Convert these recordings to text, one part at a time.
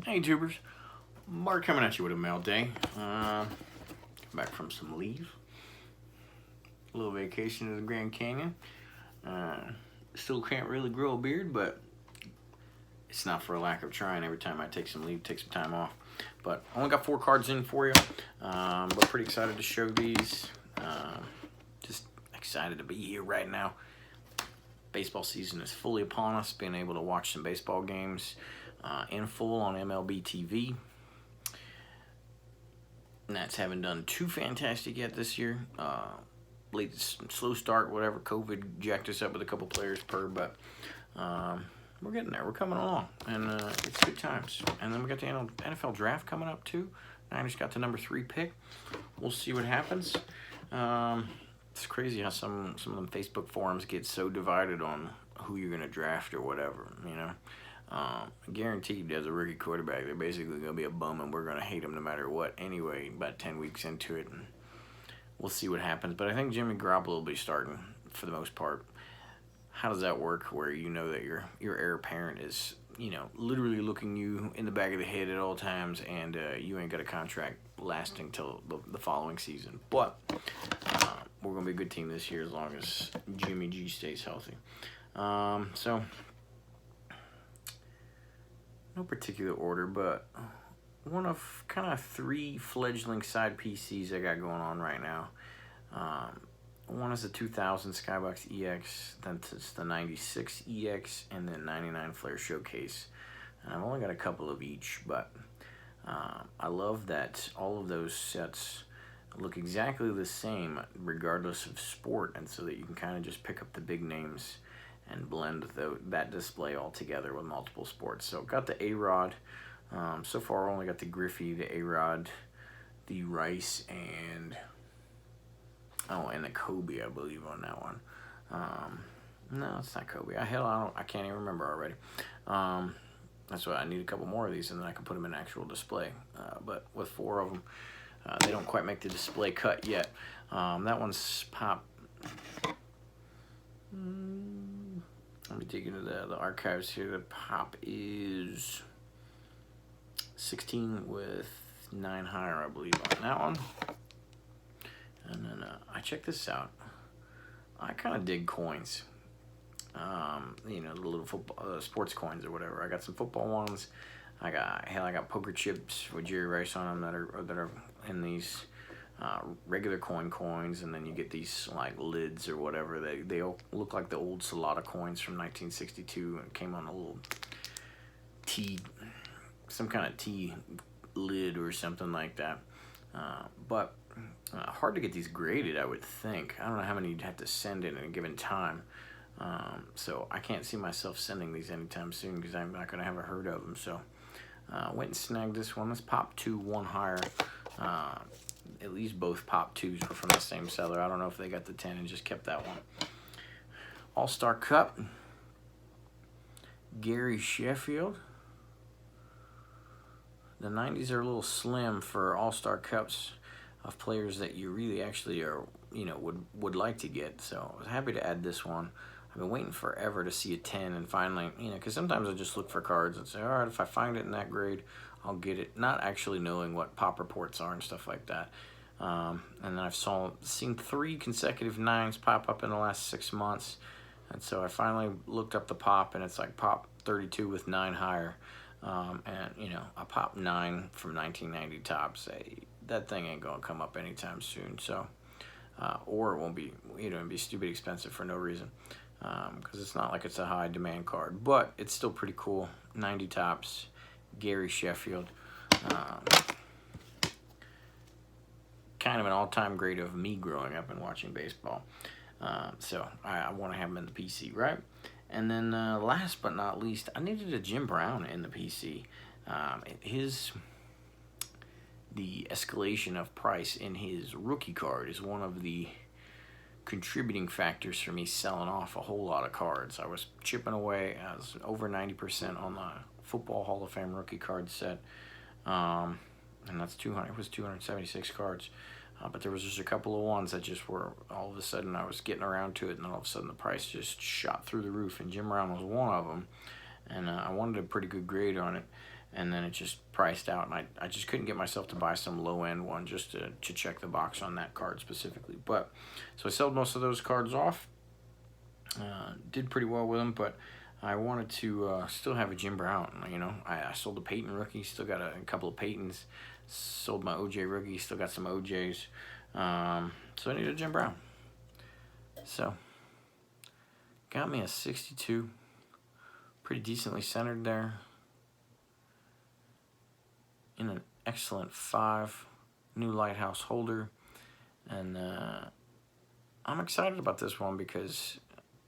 Hey tubers, Mark coming at you with a mail day. Back from some leave, a little vacation in the Grand Canyon. Still can't really grow a beard, but it's not for a lack of trying. Every time I take some leave, take some time off. But I only got 4 cards in for you. But pretty excited to show these. Just excited to be here right now. Baseball season is fully upon us. Being able to watch some baseball games in full on MLB TV. Nats haven't done too fantastic yet this year. Late slow start, whatever. COVID jacked us up with a couple players per, but we're getting there. We're coming along, and it's good times. And then we got the NFL draft coming up too. Niners got the number 3 pick. We'll see what happens. It's crazy how some of them Facebook forums get so divided on who you're gonna draft or whatever. You know, guaranteed as a rookie quarterback, they're basically gonna be a bum, and we're gonna hate them no matter what. Anyway, about 10 weeks into it, and we'll see what happens. But I think Jimmy Garoppolo will be starting for the most part. How does that work? Where you know that your heir apparent is, you know, literally looking you in the back of the head at all times, and you ain't got a contract lasting till the following season. But we're gonna be a good team this year as long as Jimmy G stays healthy. So no particular order, but one of kind of 3 fledgling side PCs I got going on right now. One is the 2000 Skybox EX, then it's the 96 EX, and then 99 Flare Showcase. And I've only got a couple of each, but I love that all of those sets look exactly the same regardless of sport, and so that you can kind of just pick up the big names and blend that display all together with multiple sports. So got the A-Rod. So far I only got the Griffey, the A-Rod, the Rice, and the Kobe, I believe, on that one. No, it's not Kobe. I can't even remember already. That's why I need a couple more of these, and then I can put them in actual display. But with 4 of them, they don't quite make the display cut yet. That one's pop. Let me dig into the archives here. The pop is 16 with 9 higher, I believe, on that one. And then I check this out. I kind of dig coins. You know, the little football, sports coins or whatever. I got some football ones. I got poker chips with Jerry Rice on them that are in these regular coins, and then you get these like lids or whatever. They all look like the old Salada coins from 1962, and came on a little some kind of tea lid or something like that. But hard to get these graded, I would think. I don't know how many you'd have to send in a given time. So I can't see myself sending these anytime soon because I'm not going to have a herd of them. So went and snagged this one. Let's pop 2, 1 higher. At least both pop 2s were from the same seller. I don't know if they got the 10 and just kept that one. All-Star Cup. Gary Sheffield. The 90s are a little slim for All-Star Cups of players that you really actually are, you know, would like to get. So I was happy to add this one. I've been waiting forever to see a 10, and finally, you know, because sometimes I just look for cards and say, all right, if I find it in that grade, I'll get it. Not actually knowing what pop reports are and stuff like that. And then I've seen 3 consecutive 9s pop up in the last 6 months. And so I finally looked up the pop, and it's like pop 32 with 9 higher. And, you know, a pop 9 from 1990 tops. That thing ain't going to come up anytime soon. So, or it won't be, you know, it'd be stupid expensive for no reason. Because it's not like it's a high demand card, but it's still pretty cool. 90 tops, Gary Sheffield. Kind of an all-time great of me growing up and watching baseball. So I want to have him in the PC, right? And then last but not least, I needed a Jim Brown in the PC. The escalation of price in his rookie card is one of the contributing factors for me selling off a whole lot of cards. I was chipping away. I was over 90% on the Football Hall of Fame rookie card set, and that's 200. It was 276 cards, but there was just a couple of ones that just were all of a sudden I was getting around to it, and then all of a sudden the price just shot through the roof. And Jim Brown was one of them, and I wanted a pretty good grade on it. and then it just priced out, and I just couldn't get myself to buy some low-end one just to check the box on that card specifically. But so I sold most of those cards off. Did pretty well with them, but I wanted to still have a Jim Brown. You know, I sold the Peyton rookie, still got a couple of Peytons. Sold my OJ rookie, still got some OJs. So I need a Jim Brown. So got me a 62, pretty decently centered there, in an excellent 5, new lighthouse holder, and I'm excited about this one because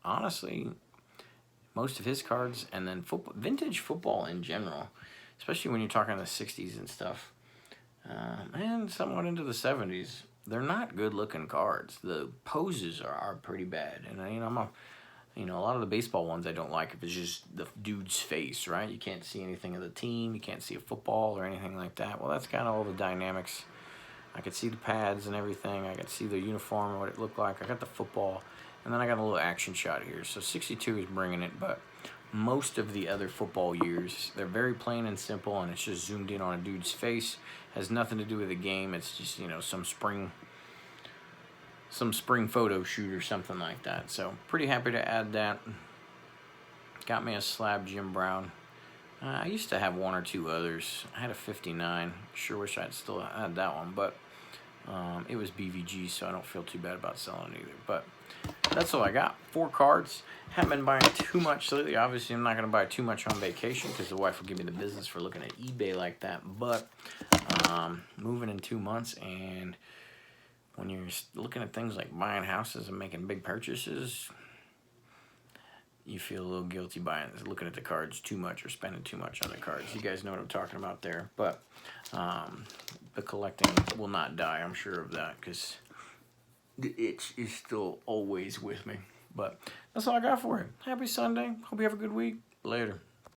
honestly, most of his cards, and then football, vintage football in general, especially when you're talking the 60s and stuff, and somewhat into the 70s, they're not good looking cards. The poses are pretty bad, and you know, a lot of the baseball ones I don't like if it's just the dude's face, right? You can't see anything of the team, you can't see a football or anything like that. Well, that's kind of all the dynamics. I could see the pads and everything. I could see the uniform and what it looked like. I got the football, and then I got a little action shot here. So 62 is bringing it, but most of the other football years, they're very plain and simple, and it's just zoomed in on a dude's face. Has nothing to do with the game. It's just, you know, some spring photo shoot or something like that. So pretty happy to add that. Got me a slab Jim Brown. I used to have one or two others. I had a 59. Sure wish I'd still had that one, but it was BVG, so I don't feel too bad about selling it either. But that's all I got. 4 cards. Haven't been buying too much lately. Obviously, I'm not going to buy too much on vacation because the wife will give me the business for looking at eBay like that. But moving in 2 months, and when you're looking at things like buying houses and making big purchases, you feel a little guilty looking at the cards too much or spending too much on the cards. You guys know what I'm talking about there. But the collecting will not die, I'm sure of that, because the itch is still always with me. But that's all I got for you. Happy Sunday. Hope you have a good week. Later.